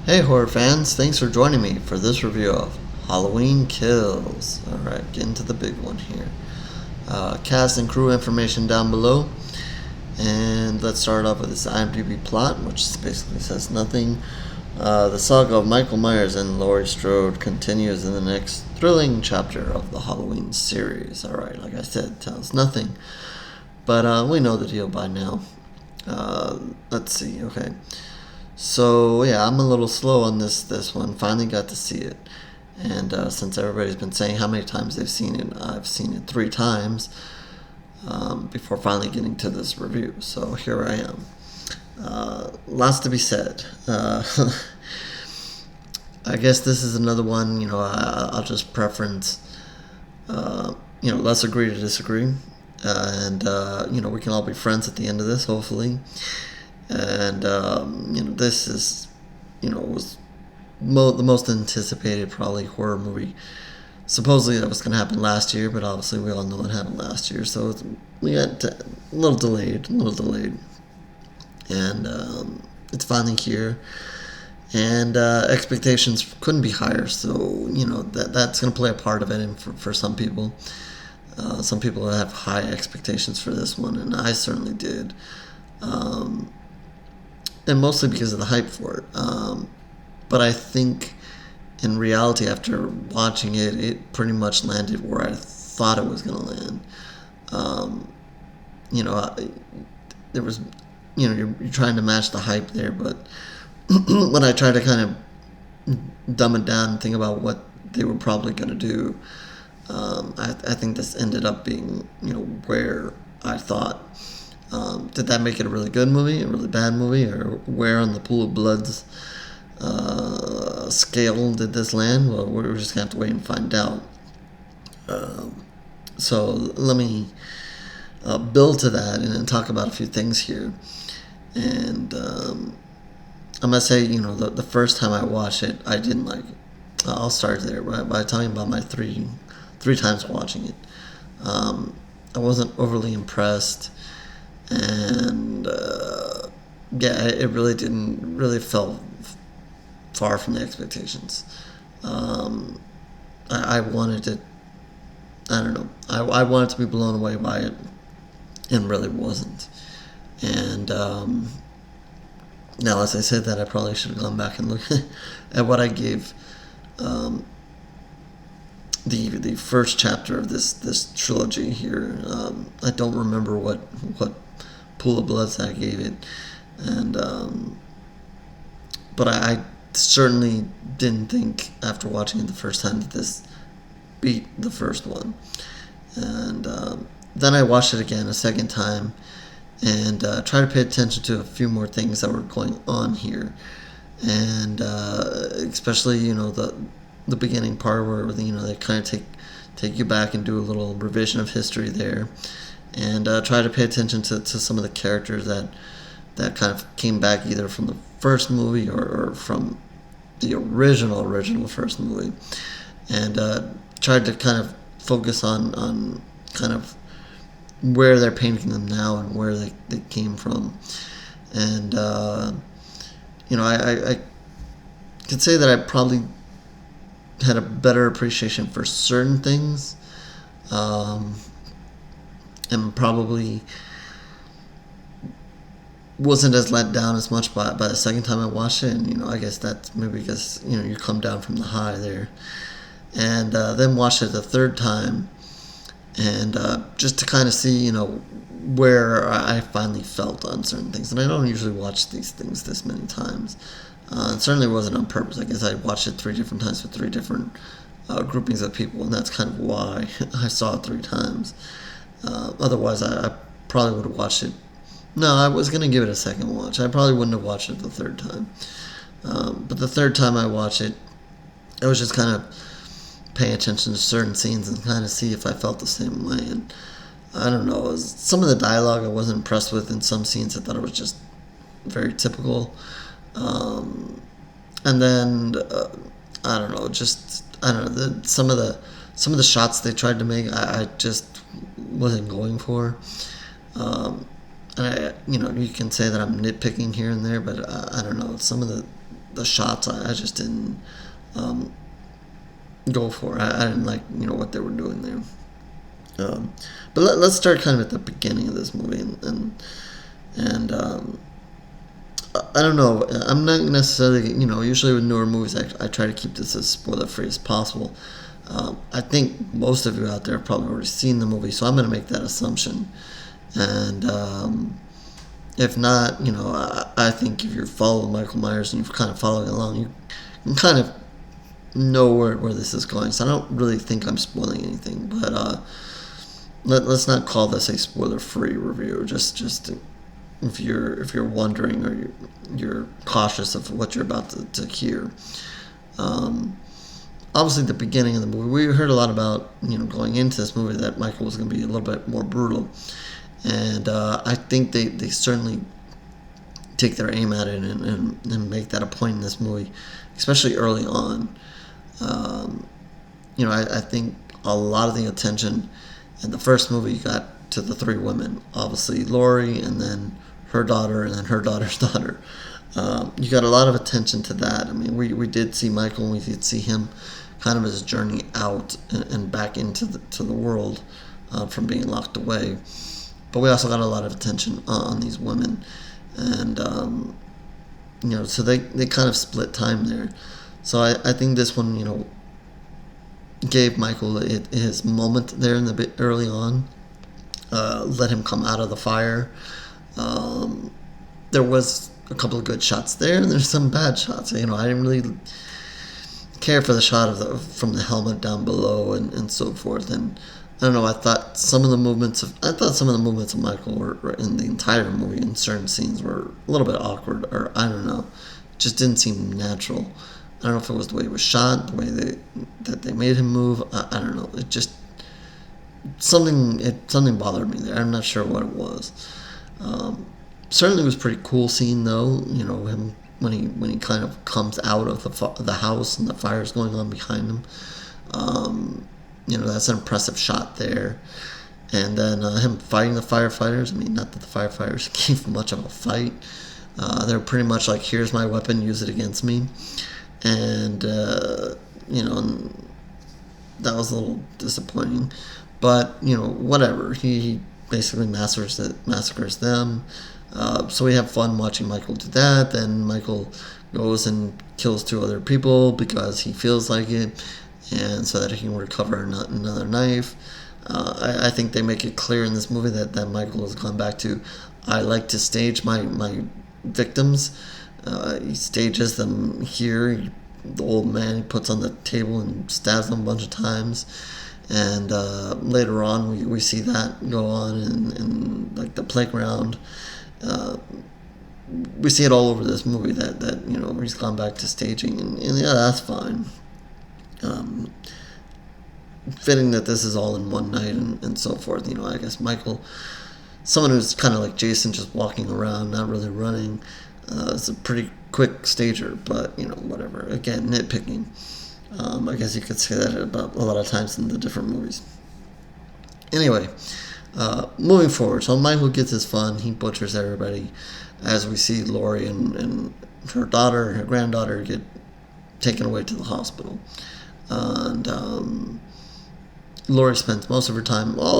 Hey horror fans, thanks for joining me for this review of Halloween Kills. Alright, getting to the big one here. Cast and crew information down below. And let's start off with this IMDb plot, which basically says nothing. The saga of Michael Myers and Laurie Strode continues in the next thrilling chapter of the Halloween series. Alright, like I said, tells nothing. But we know the deal by now. Let's see, okay. So yeah, I'm a little slow on this one. Finally got to see it, and since everybody's been saying how many times they've seen it, I've seen it 3 times before finally getting to this review. So here I am. Lots to be said. I guess this is another one. I'll just preference. Let's agree to disagree, and we can all be friends at the end of this, hopefully. And this is was the most anticipated probably horror movie supposedly that was going to happen last year, but obviously we all know what happened last year, so we got a little delayed, and it's finally here, and expectations couldn't be higher, so that's going to play a part of it. And for some people have high expectations for this one, and I certainly did. And mostly because of the hype for it. But I think in reality, after watching it, it pretty much landed where I thought it was going to land. There was, you're trying to match the hype there, but when I tried to kind of dumb it down and think about what they were probably going to do, I think this ended up being, where I thought. Did that make it a really good movie, a really bad movie, or where on the Pool of Blood's scale did this land? Well, we're just going to have to wait and find out. So let me build to that and talk about a few things here. And I'm going to say, the first time I watched it, I didn't like it. I'll start there by talking about my three times watching it. I wasn't overly impressed. And it really didn't fell far from the expectations. I wanted it. I don't know. I wanted to be blown away by it, and really wasn't. And now, as I said that, I probably should have gone back and looked at what I gave the first chapter of this trilogy here. I don't remember what Pool of Bloods I gave it, and but I certainly didn't think after watching it the first time that this beat the first one. And then I watched it again a second time and tried to pay attention to a few more things that were going on here, and especially the beginning part where they kind of take you back and do a little revision of history there. And try to pay attention to some of the characters that kind of came back either from the first movie or from the original first movie. And tried to kind of focus on kind of where they're painting them now and where they came from. And, I could say that I probably had a better appreciation for certain things. And probably wasn't as let down as much by the second time I watched it. And I guess that's maybe because you come down from the high there, and then watched it the third time, and just to kind of see where I finally felt on certain things. And I don't usually watch these things this many times. It certainly wasn't on purpose. I guess I watched it 3 different times with 3 different groupings of people, and that's kind of why I saw it 3 times. Otherwise, I probably would have watched it. No, I was going to give it a second watch. I probably wouldn't have watched it the third time. But the third time I watched it, I was just kind of paying attention to certain scenes and kind of see if I felt the same way. And I don't know. Some of the dialogue I wasn't impressed with. In some scenes, I thought it was just very typical. And then, I don't know. Some of the shots they tried to make, I just wasn't going for. And you can say that I'm nitpicking here and there, but I don't know. Some of the the shots I just didn't go for. I didn't like what they were doing there. But let's start kind of at the beginning of this movie, and I don't know. I'm not necessarily, usually with newer movies, I try to keep this as spoiler-free as possible. I think most of you out there have probably already seen the movie, so I'm going to make that assumption. And if not, I think if you're following Michael Myers and you're kind of following along, you can kind of know where this is going. So I don't really think I'm spoiling anything, but let's not call this a spoiler-free review. Just if you're wondering or you're cautious of what you're about to hear. Obviously, the beginning of the movie, we heard a lot about going into this movie that Michael was going to be a little bit more brutal, and I think they certainly take their aim at it and make that a point in this movie, especially early on. I think a lot of the attention in the first movie got to the three women. Obviously, Laurie, and then her daughter, and then her daughter's daughter. You got a lot of attention to that. I mean, we did see Michael, and we did see him kind of his journey out and back into the world from being locked away. But we also got a lot of attention on these women. And, so they kind of split time there. So I think this one, gave Michael his moment there in the bit early on. Let him come out of the fire. There was a couple of good shots there, and there's some bad shots. I didn't really care for the shot from the helmet down below and so forth. And I don't know. I thought some of the movements of Michael were in the entire movie in certain scenes were a little bit awkward, or I don't know, just didn't seem natural. I don't know if it was the way it was shot, the way that they made him move. I don't know. It just something bothered me there. I'm not sure what it was. Certainly, it was a pretty cool scene though. Him when he kind of comes out of the house and the fire's going on behind him. That's an impressive shot there. And then him fighting the firefighters. I mean, not that the firefighters gave much of a fight. They're pretty much like, here's my weapon, use it against me. And, and that was a little disappointing. But, whatever. He basically massacres them. So we have fun watching Michael do that. Then Michael goes and kills two other people because he feels like it, and so that he can recover another knife. I think they make it clear in this movie that Michael has gone back to, I like to stage my victims. He stages them here. The old man he puts on the table and stabs them a bunch of times. And later on, we see that go on in like the playground. We see it all over this movie that he's gone back to staging, and yeah, that's fine. Fitting that this is all in one night and so forth. I guess Michael, someone who's kind of like Jason, just walking around, not really running. It's a pretty quick stager, but whatever. Again, nitpicking. I guess you could say that about a lot of times in the different movies. Anyway, moving forward, so Michael gets his fun. He butchers everybody, as we see Laurie and her daughter and her granddaughter get taken away to the hospital. And Laurie spends all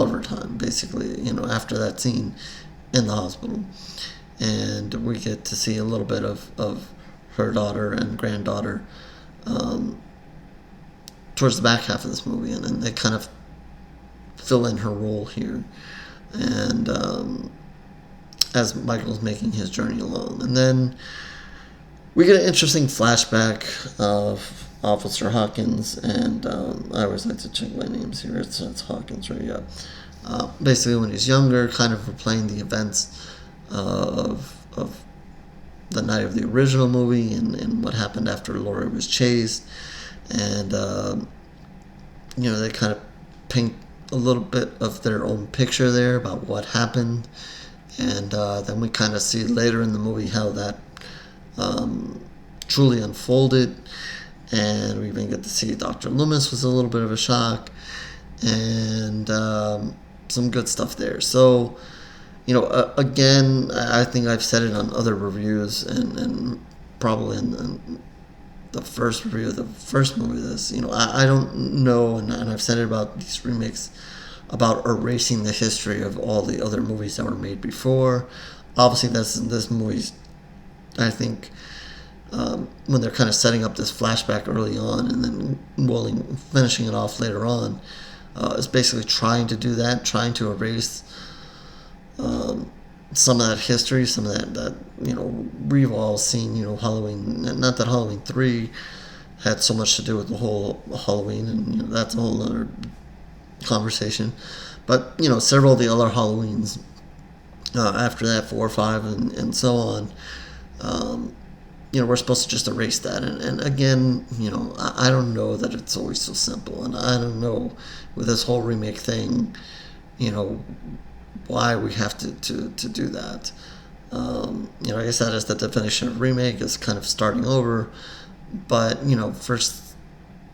of her time, basically, after that scene in the hospital. And we get to see a little bit of her daughter and granddaughter towards the back half of this movie, and then they kind of fill in her role here, and as Michael's making his journey along. And then we get an interesting flashback of Officer Hawkins, and I always like to check my names here. It's Hawkins, right? Yeah. Basically, when he's younger, kind of replaying the events of the night of the original movie and what happened after Laurie was chased. And, they kind of paint a little bit of their own picture there about what happened. And then we kind of see later in the movie how that truly unfolded. And we even get to see Dr. Loomis was a little bit of a shock. And some good stuff there. So, again, I think I've said it on other reviews and probably in the first review of the first movie of this. I don't know, and I've said it about these remakes, about erasing the history of all the other movies that were made before. Obviously, this movie's, I think, when they're kind of setting up this flashback early on and then finishing it off later on, is basically trying to do that, trying to erase some of that history, some of that we've all seen. Halloween. Not that Halloween 3 had so much to do with the whole Halloween, and that's a whole other conversation. But several of the other Halloweens after that, 4 or 5, and so on. We're supposed to just erase that, and again, I don't know that it's always so simple, and I don't know with this whole remake thing, why we have to do that. I guess that is the definition of remake, is kind of starting over. But for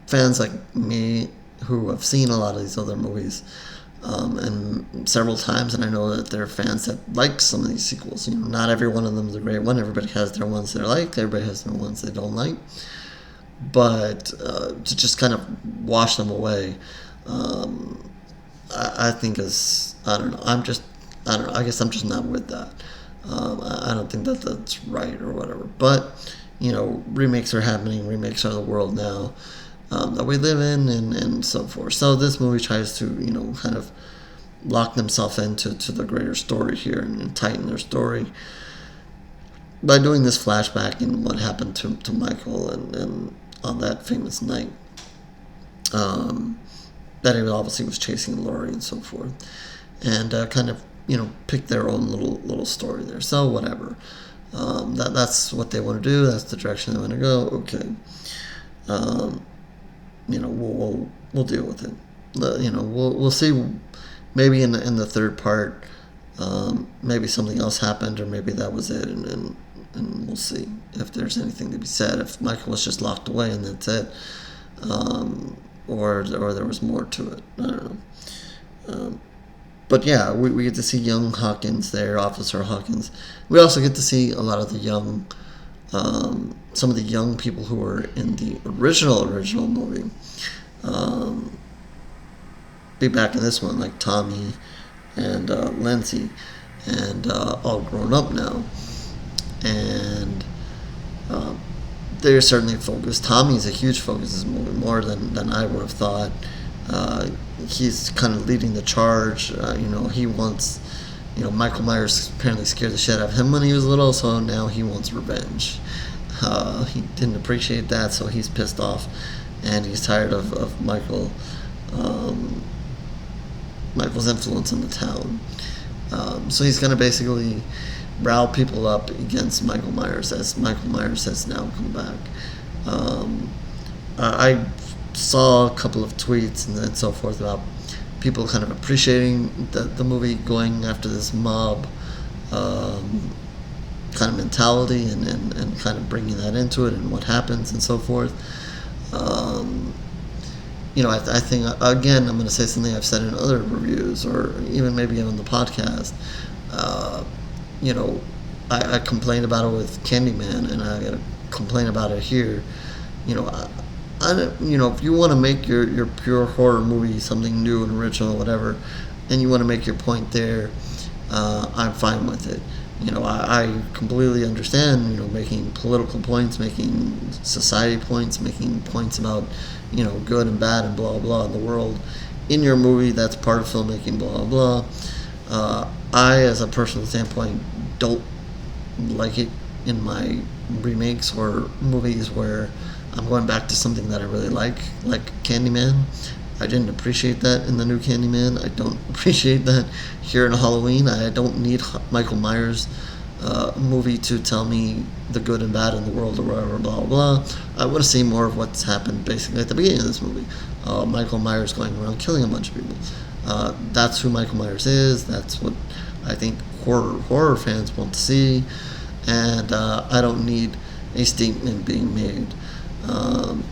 fans like me who have seen a lot of these other movies, and several times, and I know that there are fans that like some of these sequels. Not every one of them is a great one. Everybody has their ones they like. Everybody has their ones they don't like. But to just kind of wash them away, I think is, I don't know. I don't know. I guess I'm just not with that. I don't think that that's right or whatever. But remakes are happening. Remakes are the world now that we live in, and so forth. So this movie tries to kind of lock themselves into the greater story here and tighten their story by doing this flashback and what happened to Michael and on that famous night. That he obviously was chasing Laurie and so forth, and kind of pick their own little story there. So whatever, that's what they want to do. That's the direction they want to go. Okay, we'll deal with it. We'll see. Maybe in the third part, maybe something else happened, or maybe that was it, and we'll see if there's anything to be said. If Michael was just locked away and that's it. Or there was more to it. I don't know. But yeah, we get to see young Hawkins there, Officer Hawkins. We also get to see a lot of the young, some of the young people who were in the original movie. Be back in this one, like Tommy and Lindsay, and all grown up now. And they're certainly focused. Tommy's a huge focus in this movie, more than I would have thought. He's kind of leading the charge. He wants, Michael Myers apparently scared the shit out of him when he was little, so now he wants revenge. He didn't appreciate that, so he's pissed off, and he's tired of Michael's influence in the town. So he's going to basically rile people up against Michael Myers, as Michael Myers has now come back. I saw a couple of tweets and so forth about people kind of appreciating the movie going after this mob kind of mentality and kind of bringing that into it and what happens and so forth. I think, again, I'm going to say something I've said in other reviews or even maybe on the podcast. I complained about it with Candyman, and I gotta complain about it here. If you want to make your pure horror movie something new and original, whatever, and you want to make your point there, I'm fine with it. I completely understand, making political points, making society points, making points about, good and bad and blah, blah in the world. In your movie, that's part of filmmaking, blah, blah. I, as a personal standpoint, don't like it in my remakes or movies where I'm going back to something that I really like Candyman. I didn't appreciate that in the new Candyman. I don't appreciate that here in Halloween. I don't need Michael Myers movie to tell me the good and bad in the world or whatever, blah, blah. I want to see more of what's happened basically at the beginning of this movie. Michael Myers going around killing a bunch of people. That's who Michael Myers is. That's what I think horror fans want to see. And I don't need a statement being made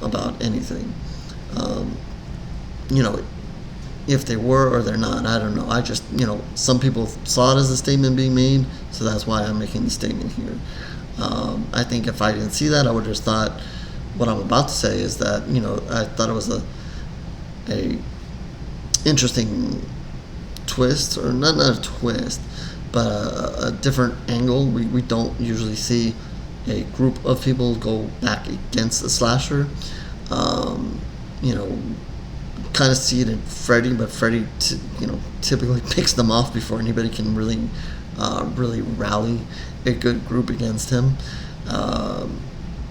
about anything. If they were or they're not, I don't know. I just, some people saw it as a statement being made, so that's why I'm making the statement here. I think if I didn't see that, I would have just thought, what I'm about to say is that, I thought it was a interesting twist, or not a twist, but a different angle. We don't usually see a group of people go back against the slasher. You know, kind of see it in Freddy, but Freddy, typically picks them off before anybody can really rally a good group against him.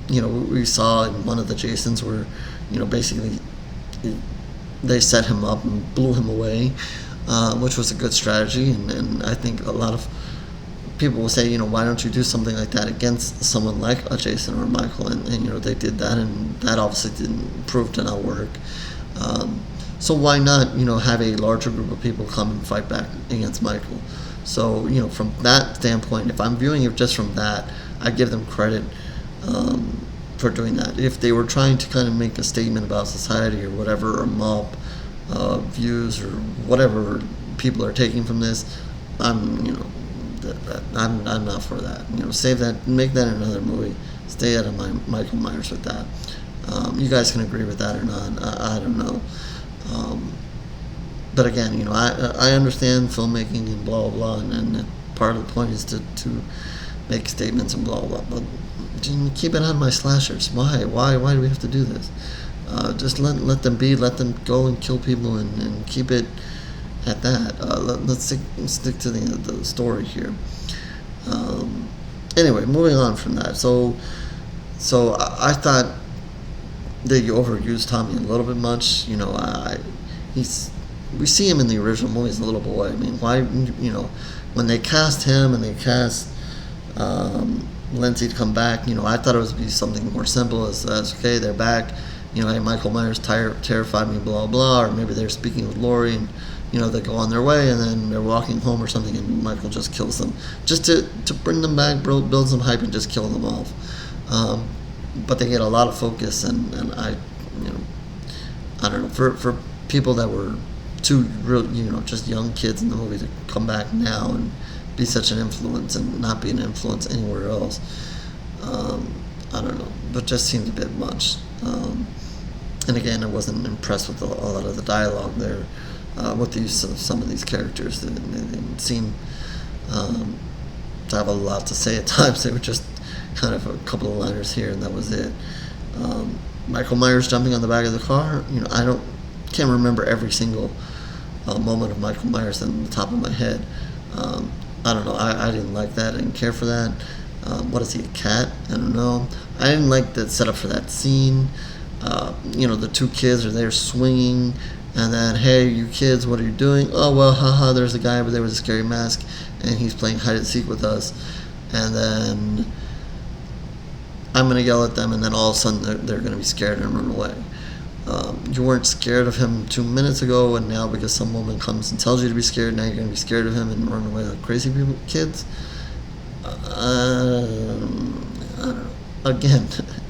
We saw in one of the Jasons where, basically they set him up and blew him away, which was a good strategy. And I think a lot of people will say, why don't you do something like that against someone like a Jason or a Michael? And they did that, and that obviously didn't prove to not work. So why not, have a larger group of people come and fight back against Michael? So, from that standpoint, if I'm viewing it just from that, I give them credit for doing that. If they were trying to kind of make a statement about society or whatever, or mob views or whatever people are taking from this, I'm not for that. Save that, make that another movie. Stay out of Michael Myers with that. You guys can agree with that or not. I don't know. But again, I understand filmmaking and blah blah blah, and part of the point is to make statements and blah blah. But keep it out of my slashers. Why do we have to do this? Just let them be. Let them go and kill people, and keep it at that. Let's stick to the story here. Anyway, moving on from that. So I thought they overused Tommy a little bit much. We see him in the original movie as a little boy. I mean, why, when they cast him and they cast Lindsay to come back, I thought it would be something more simple as okay, they're back. Hey, Michael Myers terrified me, blah, blah, or maybe they're speaking with Laurie and, they go on their way and then they're walking home or something and Michael just kills them. Just to bring them back, build some hype and just kill them off. But they get a lot of focus and I don't know, for people that were too real, just young kids in the movie to come back now and be such an influence and not be an influence anywhere else. I don't know, but just seemed a bit much. And again, I wasn't impressed with a lot of the dialogue there with the use of some of these characters. They didn't seem to have a lot to say at times. They were just kind of a couple of liners here, and that was it. Michael Myers jumping on the back of the car. Can't remember every single moment of Michael Myers on the top of my head. I don't know. I didn't like that. I didn't care for that. What is he, a cat? I don't know. I didn't like the setup for that scene. The two kids are there swinging, and then, hey, you kids, what are you doing? Oh, well, haha, there's a guy over there with a scary mask, and he's playing hide and seek with us. And then I'm going to yell at them, and then all of a sudden they're going to be scared and run away. You weren't scared of him 2 minutes ago, and now because some woman comes and tells you to be scared, now you're going to be scared of him and run away like crazy people, kids? I don't know. Again,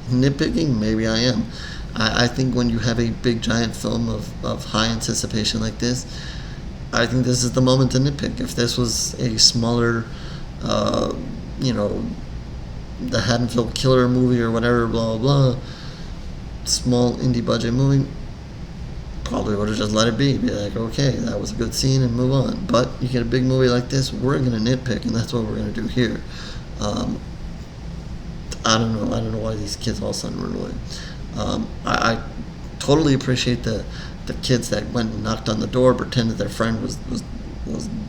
nitpicking, maybe I am. I think when you have a big giant film of high anticipation like this, I think this is the moment to nitpick. If this was a smaller, the Haddonfield Killer movie or whatever, blah, blah, blah, small indie budget movie, probably would have just let it be like, okay, that was a good scene and move on. But you get a big movie like this, we're going to nitpick, and that's what we're going to do here. I don't know why these kids all of a sudden run away. I totally appreciate the kids that went and knocked on the door, pretended their friend was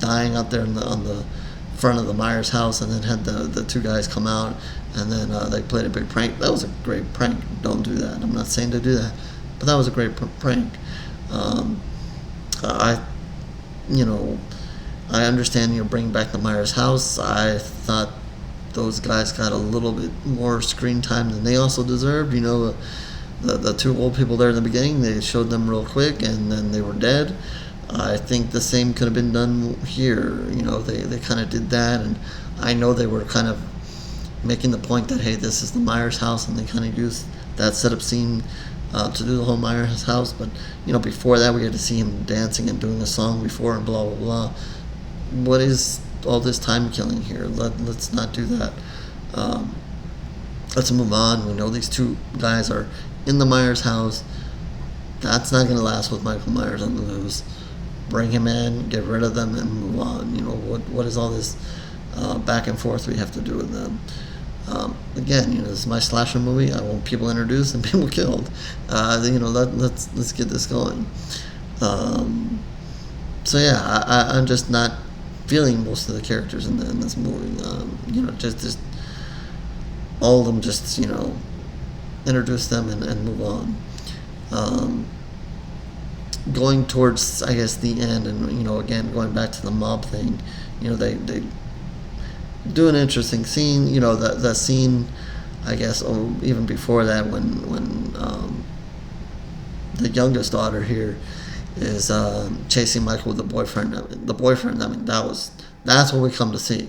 dying out there on the front of the Myers house, and then had the two guys come out, and then they played a big prank. That was a great prank. Don't do that. I'm not saying to do that, but that was a great prank. I understand bringing back the Myers house. I thought those guys got a little bit more screen time than they also deserved. The two old people there in the beginning, they showed them real quick, and then they were dead. I think the same could have been done here. They kind of did that, and I know they were kind of making the point that, hey, this is the Myers house, and they kind of used that setup scene to do the whole Myers house. But before that, we had to see him dancing and doing a song before, and blah blah blah. What is all this time killing here? Let's not do that. let's move on. We know these two guys are in the Myers house. That's not going to last with Michael Myers on the loose. Bring him in, get rid of them, and move on. What is all this back and forth we have to do with them? Again, this is my slasher movie. I want people introduced and people killed. Let's get this going. So yeah, I'm just not feeling most of the characters in this movie. Just all of them. Just introduce them and move on. Going towards, I guess, the end, and again going back to the mob thing. They do an interesting scene. The scene, I guess, even before that, when the youngest daughter here is chasing Michael with the boyfriend. I mean, that's what we come to see.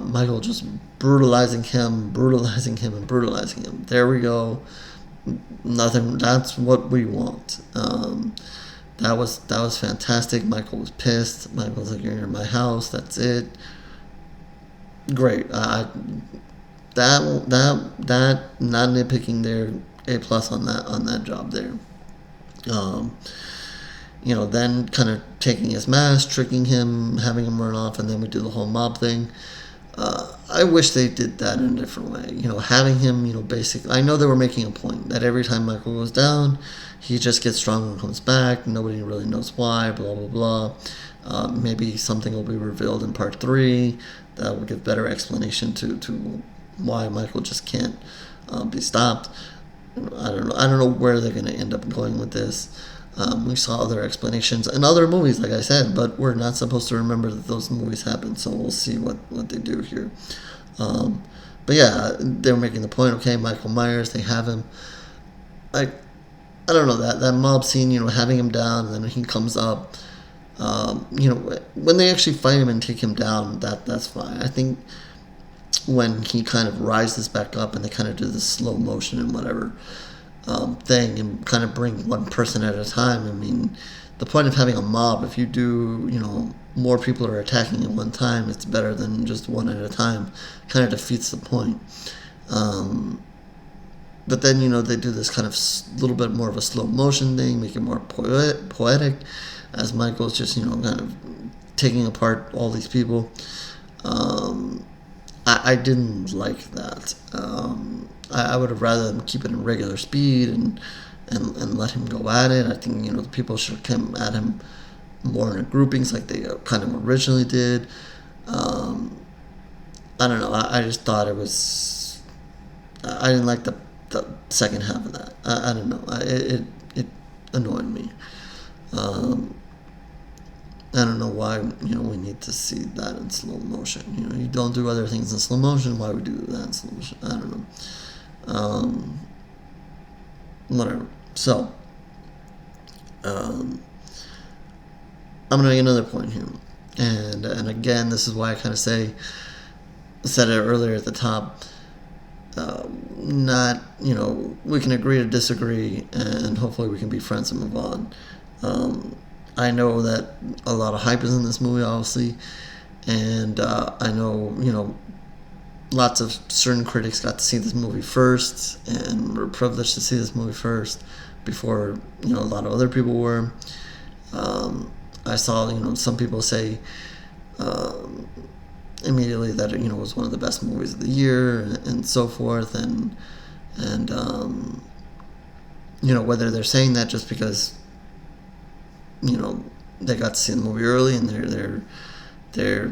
Michael just brutalizing him. There we go. Nothing. That's what we want. That was fantastic. Michael was pissed. Michael was like, "You're in my house. That's it." Great. That not nitpicking there. A+ on that job there. Then kind of taking his mask, tricking him, having him run off, and then we do the whole mob thing. I wish they did that in a different way. Having him, basically, I know they were making a point that every time Michael goes down, he just gets stronger and comes back. Nobody really knows why, blah, blah, blah. Maybe something will be revealed in part 3 that will give better explanation to why Michael just can't be stopped. I don't know where they're going to end up going with this. We saw other explanations in other movies, like I said, but we're not supposed to remember that those movies happened, so we'll see what they do here. But yeah, they were making the point, okay, Michael Myers, they have him. I don't know, that mob scene, having him down, and then he comes up. When they actually fight him and take him down, that's fine. I think when he kind of rises back up and they kind of do the slow motion and whatever thing and kind of bring one person at a time. I mean, the point of having a mob, if you do, more people are attacking at one time, it's better than just one at a time. Kind of defeats the point. But then, they do this kind of little bit more of a slow motion thing, make it more poetic, as Michael's just, kind of taking apart all these people. I didn't like that. I would have rather them keep it in regular speed and let him go at it. I think, the people should come at him more in groupings like they kind of originally did. I don't know. I just thought it was... I didn't like the second half of that. I don't know. It annoyed me. I don't know why, we need to see that in slow motion. You don't do other things in slow motion. Why would we do that in slow motion? I don't know. Whatever. So, I'm going to make another point here. And again, this is why I kind of said it earlier at the top. We can agree to disagree, and hopefully we can be friends and move on. I know that a lot of hype is in this movie, obviously, and I know, lots of certain critics got to see this movie first, and were privileged to see this movie first before, a lot of other people were. I saw, some people say immediately that it, was one of the best movies of the year, and so forth, and whether they're saying that just because they got to see the movie early and they're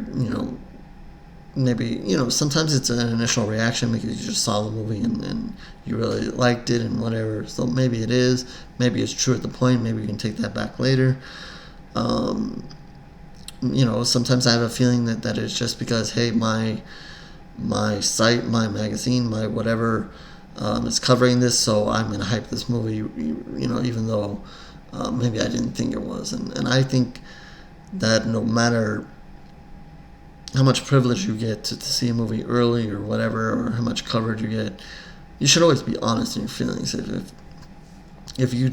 maybe sometimes it's an initial reaction because you just saw the movie and you really liked it and whatever, so maybe it is, maybe it's true at the point, maybe you can take that back later. Sometimes I have a feeling that it's just because, hey, my site, my magazine, my whatever is covering this, so I'm going to hype this movie, even though maybe I didn't think it was. And I think that no matter how much privilege you get to see a movie early or whatever, or how much coverage you get, you should always be honest in your feelings. If you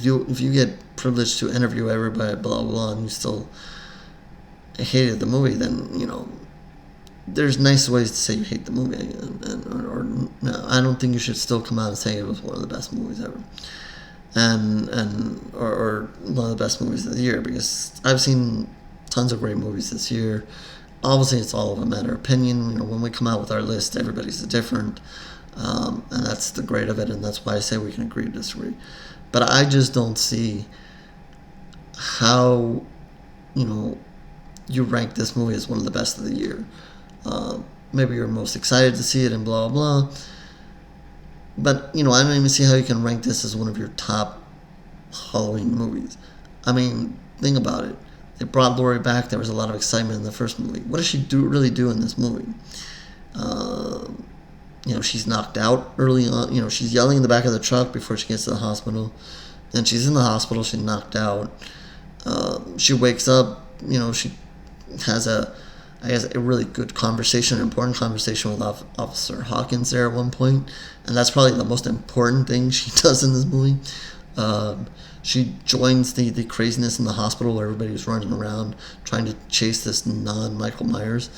get privileged to interview everybody, blah, blah, blah, and you still hated the movie, then, there's nice ways to say you hate the movie, or no, I don't think you should still come out and say it was one of the best movies ever, or one of the best movies of the year, because I've seen tons of great movies this year. Obviously, it's all of a matter of opinion. You know, when we come out with our list, everybody's different, and that's the great of it, and that's why I say we can agree to disagree. But I just don't see how, you know, you rank this movie as one of the best of the year. Maybe you're most excited to see it and blah, blah. But, you know, I don't even see how you can rank this as one of your top Halloween movies. I mean, think about it. They brought Laurie back. There was a lot of excitement in the first movie. What does she really do in this movie? You know, she's knocked out early on. You know, she's yelling in the back of the truck before she gets to the hospital. Then she's in the hospital. She's knocked out. She wakes up. You know, she has a really good conversation, an important conversation with Officer Hawkins there at one point. And that's probably the most important thing she does in this movie. She joins the craziness in the hospital where everybody's running around trying to chase this non-Michael Myers.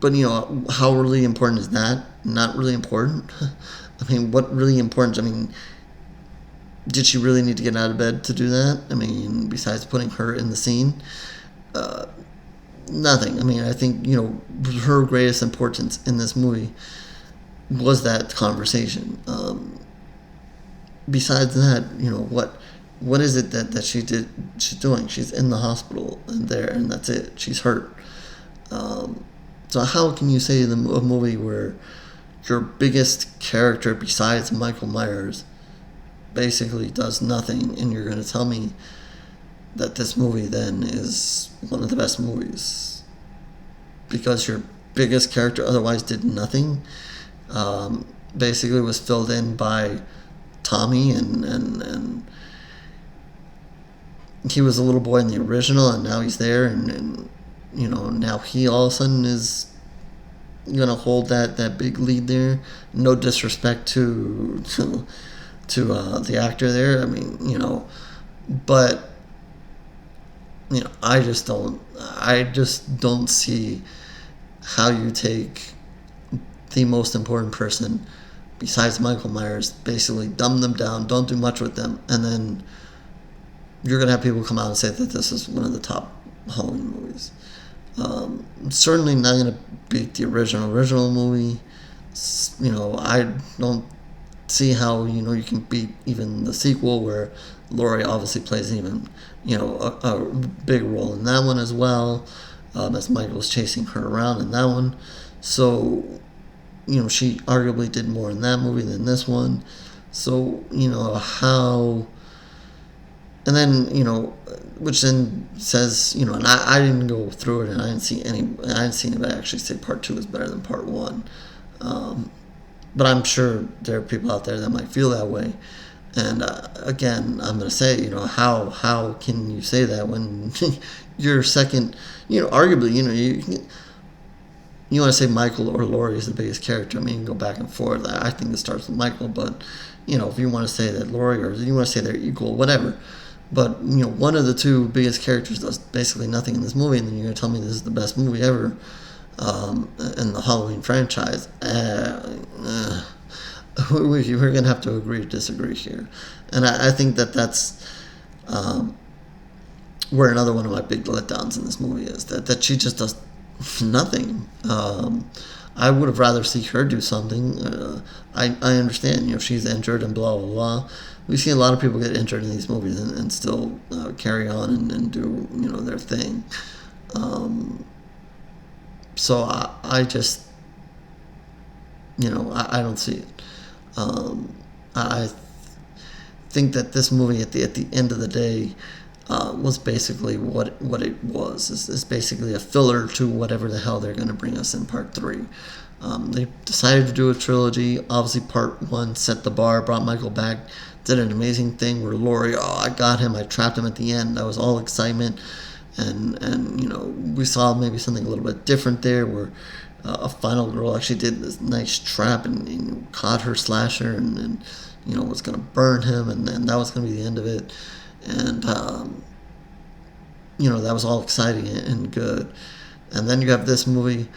But, you know, how really important is that? Not really important. I mean, what really important? I mean, did she really need to get out of bed to do that? I mean, besides putting her in the scene? Nothing. I mean, I think, you know, her greatest importance in this movie was that conversation. Besides that, you know, what is it that she's doing? She's in the hospital and that's it. She's hurt. So how can you say a movie where your biggest character besides Michael Myers basically does nothing, and you're going to tell me that this movie then is one of the best movies because your biggest character otherwise did nothing? Basically was filled in by Tommy, and he was a little boy in the original, and now he's there, and you know, now he all of a sudden is gonna hold that big lead there. No disrespect to the actor there. I mean, you know, but you know, I just don't see how you take the most important person besides Michael Myers, basically dumb them down, don't do much with them, and then you're gonna have people come out and say that this is one of the top Halloween movies. Certainly not gonna beat the original movie. You know, I don't see how, you know, you can beat even the sequel, where Laurie obviously plays even, you know, a big role in that one as well, as Michael's chasing her around in that one. So, you know, she arguably did more in that movie than this one. So, you know, how... And then, you know, which then says, you know, and I didn't go through it, and I didn't see anybody actually say part 2 is better than part 1. But I'm sure there are people out there that might feel that way. And again, I'm going to say, you know, how can you say that when your second, you know, arguably, you know, you want to say Michael or Laurie is the biggest character. I mean, you can go back and forth. I think it starts with Michael, but, you know, if you want to say that Laurie, or you want to say they're equal, whatever. But, you know, one of the two biggest characters does basically nothing in this movie, and then you're going to tell me this is the best movie ever in the Halloween franchise. We're going to have to agree to disagree here. And I think that's where another one of my big letdowns in this movie is, that she just does nothing. I would have rather see her do something. I understand, you know, she's injured and blah, blah, blah. We see a lot of people get injured in these movies and still carry on and do, you know, their thing. So I just, you know, I don't see it. I think that this movie at the end of the day was basically what it was. Is basically a filler to whatever the hell they're going to bring us in part 3. They decided to do a trilogy. Obviously, part 1 set the bar, brought Michael back, did an amazing thing where Laurie, I got him, I trapped him at the end. That was all excitement, and you know, we saw maybe something a little bit different there, where a final girl actually did this nice trap and caught her slasher, and you know, was going to burn him, and that was going to be the end of it. And you know, that was all exciting and good. And then you have this movie,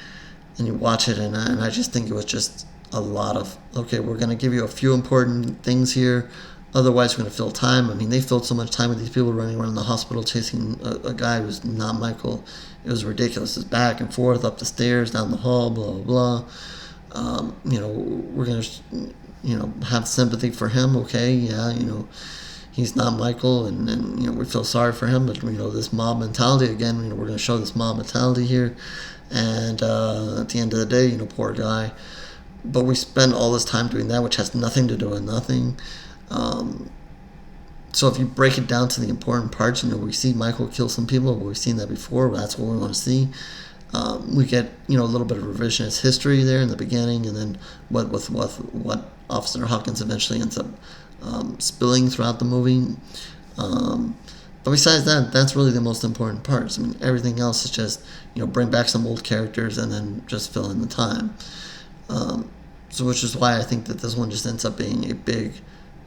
and you watch it, and I just think it was just a lot of, okay, we're going to give you a few important things here, otherwise we're going to fill time. I mean, they filled so much time with these people running around the hospital chasing a guy who's not Michael. It was ridiculous. It's back and forth, up the stairs, down the hall, blah, blah, blah. We're going to, have sympathy for him, okay, yeah, he's not Michael, and we feel sorry for him, but, this mob mentality, again, we're going to show this mob mentality here, and at the end of the day, poor guy. But we spend all this time doing that, which has nothing to do with nothing. So if you break it down to the important parts, we see Michael kill some people, but we've seen that before, that's what we want to see. We get, a little bit of revisionist history there in the beginning, and then what Officer Hawkins eventually ends up spilling throughout the movie. But besides that, that's really the most important parts. I mean, everything else is just, bring back some old characters and then just fill in the time. So which is why I think that this one just ends up being a big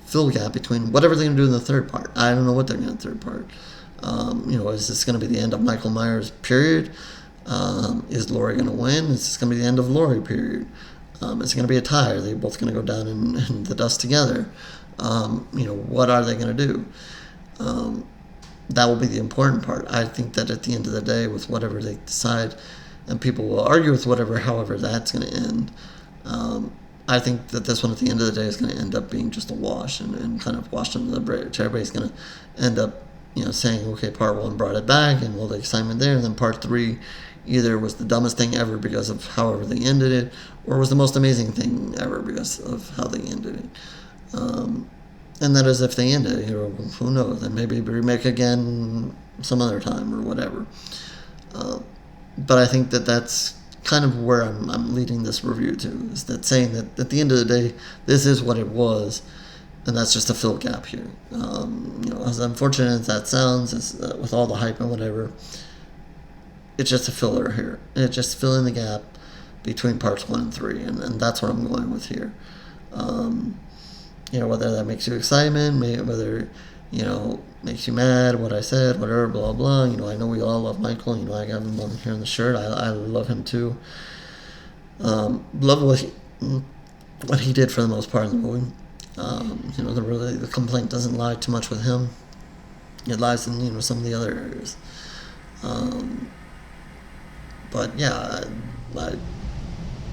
fill gap between whatever they're going to do in the third part. I don't know what they're going to do in the third part. Is this going to be the end of Michael Myers, period? Is Laurie going to win? Is this going to be the end of Laurie, period? Is it going to be a tie? Are they both going to go down in the dust together? What are they going to do? That will be the important part. I think that at the end of the day, with whatever they decide, and people will argue with however that's going to end, I think that this one at the end of the day is going to end up being just a wash and kind of washed under the bridge. Everybody's going to end up, saying, okay, part one brought it back and all the excitement there, and then part three either was the dumbest thing ever because of however they ended it, or was the most amazing thing ever because of how they ended it. And that is if they end it, who knows, and maybe remake again some other time or whatever. But I think that that's kind of where I'm leading this review to, is that saying that at the end of the day, this is what it was, and that's just a fill gap here. As unfortunate as that sounds, with all the hype and whatever, it's just a filler here. It's just filling the gap between parts 1 and 3, and that's what I'm going with here. Whether that makes you excitement, whether, makes you mad, what I said, whatever, blah, blah. I know we all love Michael. I got him on here on the shirt. I love him too. Love what he did for the most part in the movie. The complaint doesn't lie too much with him. It lies in, some of the other areas. But yeah,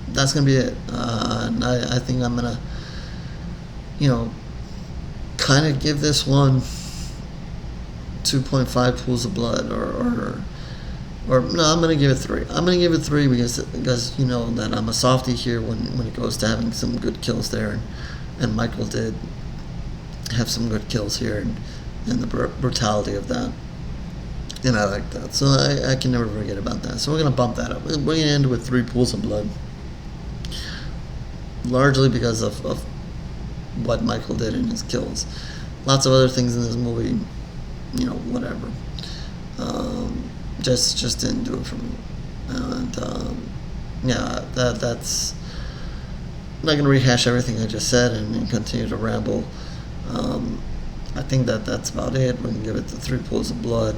that's going to be it. And I think I'm going to, kind of give this one 2.5 pools of blood, or no, I'm going to give it 3. I'm going to give it 3 because that I'm a softie here when it goes to having some good kills there, and Michael did have some good kills here, and the brutality of that, and I like that, so I can never forget about that. So we're going to bump that up. We're going to end with 3 pools of blood, largely because of what Michael did in his kills. Lots of other things in this movie, whatever. Just didn't do it for me. And that's I'm not going to rehash everything I just said and continue to ramble. I think that's about it. We're going to give it the 3 pools of blood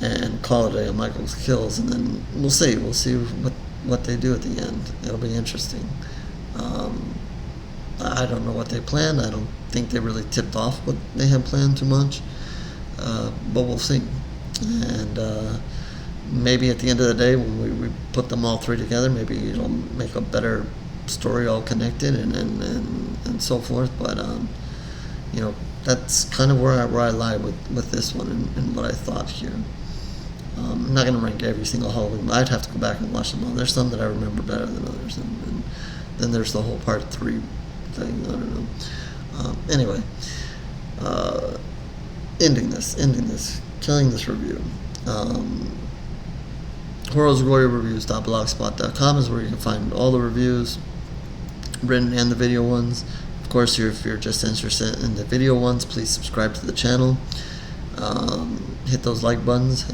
and call it a day on Michael's kills, and then we'll see what they do at the end. It'll be interesting. I don't know what they planned. I don't think they really tipped off what they had planned too much, but we'll see. And maybe at the end of the day, when we put them all 3 together, maybe it'll make a better story, all connected and so forth. But that's kind of where I lie with this one and what I thought here. I'm not going to rank every single Halloween. I'd have to go back and watch them all. There's some that I remember better than others, and then there's the whole part 3 thing. I don't know. Anyway, ending this, killing this review. HorrorGloryReviews.blogspot.com is where you can find all the reviews, written and the video ones. Of course, if you're just interested in the video ones, please subscribe to the channel. Hit those like buttons.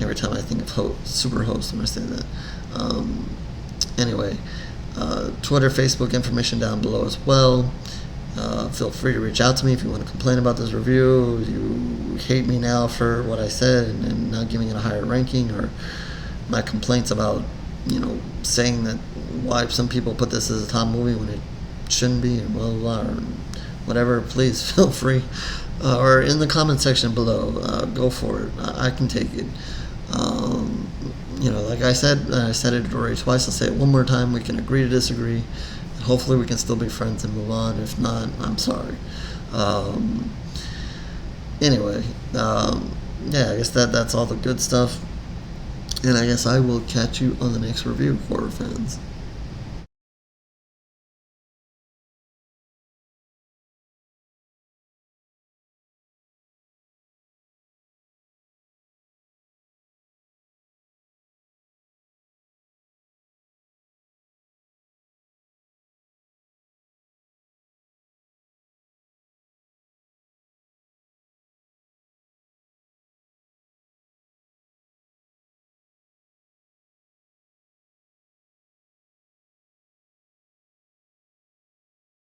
Every time I think of Superhost when I say that. Anyway, Twitter, Facebook, information down below as well. Feel free to reach out to me if you want to complain about this review. You hate me now for what I said and not giving it a higher ranking, or my complaints about, saying that why some people put this as a top movie when it shouldn't be, and blah, blah, blah, or whatever. Please feel free. Or in the comment section below, go for it. I can take it. Like I said it already twice. I'll say it one more time. We can agree to disagree. And hopefully we can still be friends and move on. If not, I'm sorry. Anyway, I guess that's all the good stuff. And I guess I will catch you on the next review, horror fans.